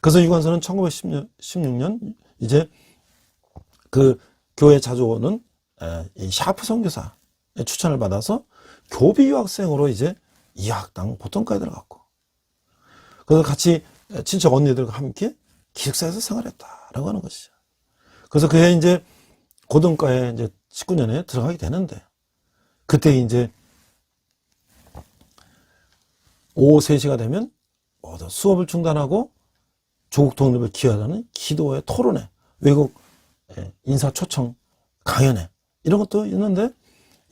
그래서 유관순은 1916년 이제 그 교회 자주 오는 이 샤프 선교사의 추천을 받아서 교비 유학생으로 이제 2학당 보통과에 들어갔고, 그래서 같이 친척 언니들과 함께 기숙사에서 생활했다라고 하는 것이죠. 그래서 그해 이제 고등과에 이제 19년에 들어가게 되는데, 그때 이제 오후 3시가 되면 모두 수업을 중단하고 조국 독립을 기원하는 기도회, 토론회, 외국 인사 초청 강연회 이런 것도 있는데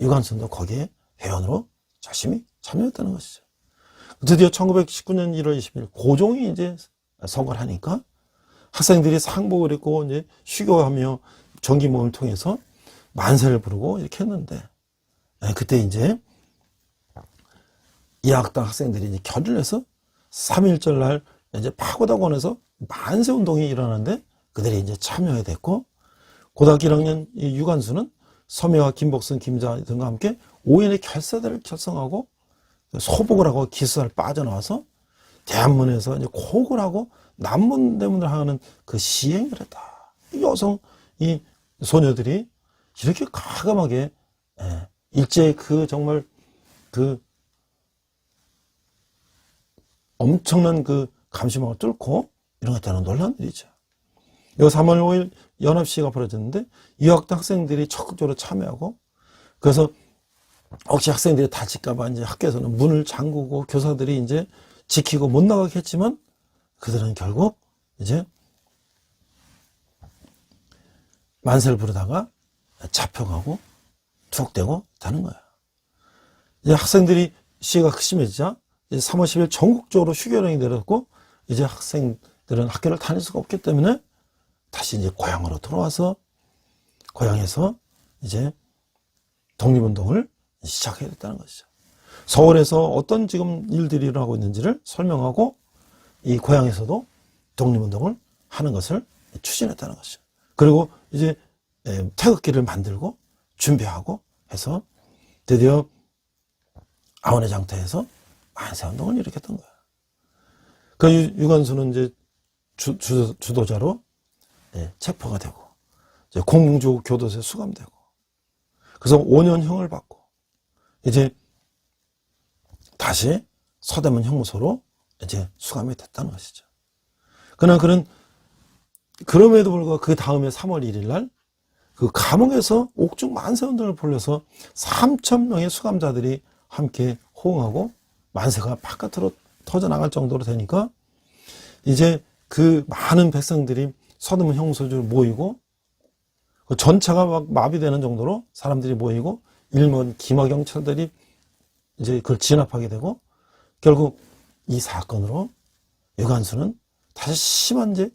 유관순도 거기에 회원으로 열심히 참여했다는 것이죠. 드디어 1919년 1월 20일 고종이 이제 서거를 하니까 학생들이 상복을 입고 이제 휴교하며 정기 모임을 통해서 만세를 부르고 이렇게 했는데, 그때 이제 이학당 학생들이 이제 결의를 해서 3.1절 날 이제 파고다원에서 만세 운동이 일어나는데 그들이 이제 참여해 됐고, 고등학교 1학년 이 유관순은 서명화, 김복순, 김자 등과 함께 5인의 결사대를 결성하고 소복을 하고 기숙사를 빠져나와서 대한문에서 이제 곡을 하고 남문대문을 하는 그 시행을 했다. 여성 이 소녀들이 이렇게 과감하게 일제의 그 정말 그 엄청난 그 감시망을 뚫고 이런 것 때는 놀라운 일이죠. 여기 3월 5일 연합시위가 벌어졌는데 유학당 학생들이 적극적으로 참여하고, 그래서 혹시 학생들이 다칠까봐 이제 학교에서는 문을 잠그고 교사들이 이제 지키고 못 나가게 했지만 그들은 결국 이제 만세를 부르다가 잡혀가고 투옥되고 다는 거야. 이제 학생들이 시위가 심해지자 이제 3월 10일 전국적으로 휴교령이 내렸고, 이제 학생들은 학교를 다닐 수가 없기 때문에 다시 이제 고향으로 돌아와서 고향에서 이제 독립운동을 시작해야 됐다는 것이죠. 서울에서 어떤 지금 일들이 일어나고 있는지를 설명하고 이 고향에서도 독립운동을 하는 것을 추진했다는 것이죠. 그리고 이제 태극기를 만들고 준비하고 해서 드디어 아원의 장터에서 만세운동을 일으켰던 거예요. 그 유관순은 이제 주도자로 체포가 되고 이제 공주 교도소에 수감되고, 그래서 5년형을 받고 이제 다시 서대문 형무소로 이제 수감이 됐다는 것이죠. 그러나 그럼에도 불구하고 그 다음에 3월 1일 날 그 감옥에서 옥중 만세운동을 벌여서 3,000명의 수감자들이 함께 호응하고 만세가 바깥으로 터져나갈 정도로 되니까 이제 그 많은 백성들이 서대문 형무소로 모이고 그 전차가 막 마비되는 정도로 사람들이 모이고 일본 기마 경찰들이 이제 그걸 진압하게 되고, 결국 이 사건으로 유관순은 다시 심한 이제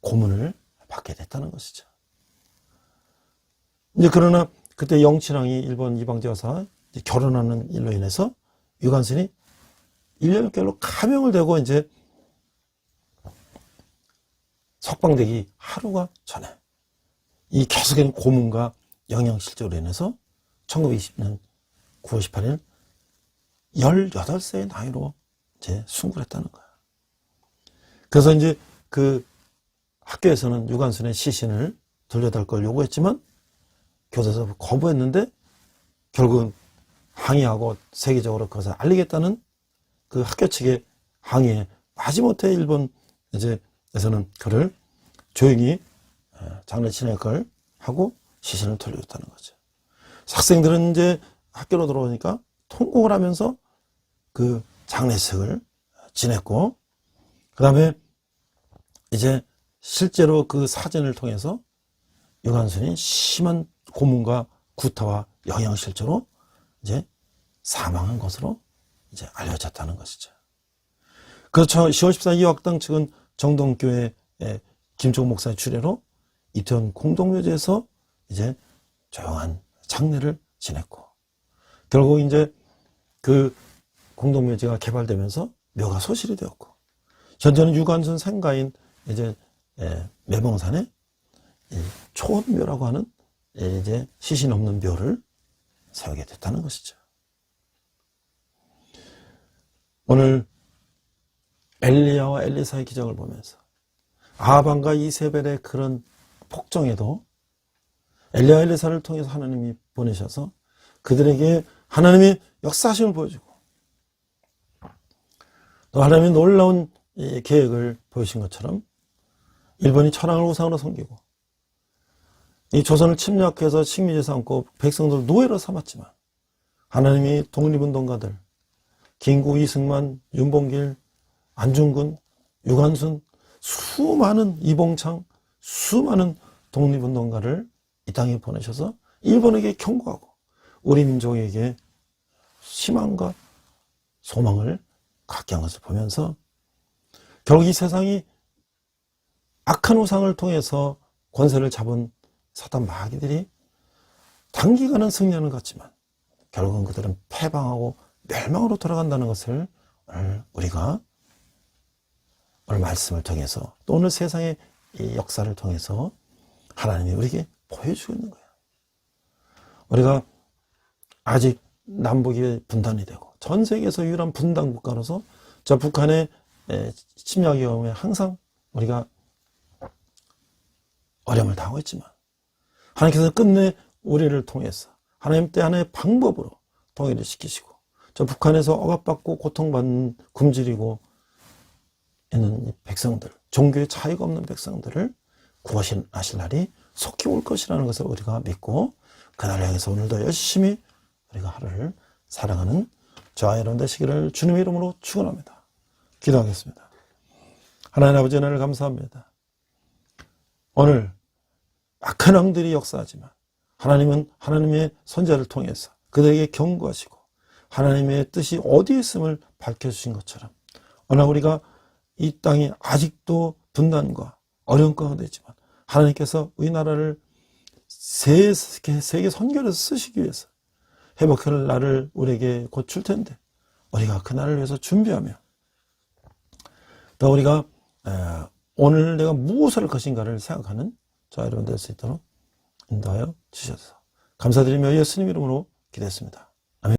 고문을 받게 됐다는 것이죠. 이제 그러나 그때 영친왕이 일본 이방제 여사 결혼하는 일로 인해서 유관순이 1년 6개월로 가명을 되고 이제 석방되기 하루가 전에 이 계속된 고문과 영양실조로 인해서 1920년 9월 18일 18세의 나이로 이제 순국을 했다는 거야. 그래서 이제 그 학교에서는 유관순의 시신을 돌려달 걸 요구했지만 교도소에서 거부했는데 결국은 항의하고 세계적으로 그것을 알리겠다는 그 학교 측의 항의에 마지못해 일본 에서는 그를 조용히 장례 진행할 걸 하고 시신을 돌려줬다는 거죠. 학생들은 이제 학교로 들어오니까 통곡을 하면서 그 장례식을 지냈고, 그 다음에 이제 실제로 그 사진을 통해서 유관순이 심한 고문과 구타와 영양실조로 이제 사망한 것으로 이제 알려졌다는 것이죠. 그렇죠. 10월 14일 이학당 측은 정동교회 김종 목사의 주례로 이태원 공동묘지에서 이제 조용한 장례를 지냈고, 결국 이제 그 공동묘지가 개발되면서 묘가 소실이 되었고, 현재는 유관순 생가인 이제 매봉산에 초원묘라고 하는 이제 시신 없는 묘를 세우게 됐다는 것이죠. 오늘 엘리야와 엘리사의 기적을 보면서 아합과 이세벨의 그런 폭정에도 엘리야 엘리사를 통해서 하나님이 보내셔서 그들에게 하나님의 역사심을 보여주고, 또 하나님의 놀라운 계획을 보여주신 것처럼 일본이 천황을 우상으로 섬기고 이 조선을 침략해서 식민지 삼고 백성들을 노예로 삼았지만, 하나님이 독립운동가들 김구, 이승만, 윤봉길, 안중근, 유관순, 수많은 이봉창, 수많은 독립운동가를 이 땅에 보내셔서 일본에게 경고하고 우리 민족에게 희망과 소망을 갖게 한 것을 보면서, 결국 이 세상이 악한 우상을 통해서 권세를 잡은 사단 마귀들이 단기간은 승리하는 것 같지만 결국은 그들은 패방하고 멸망으로 돌아간다는 것을 오늘 우리가 오늘 말씀을 통해서, 또 오늘 세상의 이 역사를 통해서 하나님이 우리에게 보여주고 있는 거예요. 우리가 아직 남북이 분단이 되고 전 세계에서 유일한 분단 국가로서 저 북한의 침략 위험에 항상 우리가 어려움을 당하고 있지만, 하나님께서 끝내 우리를 통해서 하나님 때 하나의 방법으로 통일을 시키시고, 저 북한에서 억압받고 고통받는 굶주리고 있는 백성들, 종교의 차이가 없는 백성들을 구원하실 날이 속히 올 것이라는 것을 우리가 믿고, 그날을 향해서 오늘도 열심히 우리가 하루를 살아가는 저와 여러분 되시기를 주님의 이름으로 축원합니다. 기도하겠습니다. 하나님 아버지, 하나님을 감사합니다. 오늘 악한 왕들이 역사하지만 하나님은 하나님의 선자를 통해서 그들에게 경고하시고 하나님의 뜻이 어디에 있음을 밝혀주신 것처럼, 오늘 우리가 이 땅이 아직도 분단과 어려운 가운데 있지만 하나님께서 우리나라를 세계 선교를 쓰시기 위해서 회복할 날을 우리에게 곧 줄 텐데, 우리가 그 날을 위해서 준비하며, 또 우리가 오늘 내가 무엇을 할 것인가를 생각하는 저와 여러분 될 수 있도록 인도하여 주셔서 감사드리며 예수님 이름으로 기도했습니다.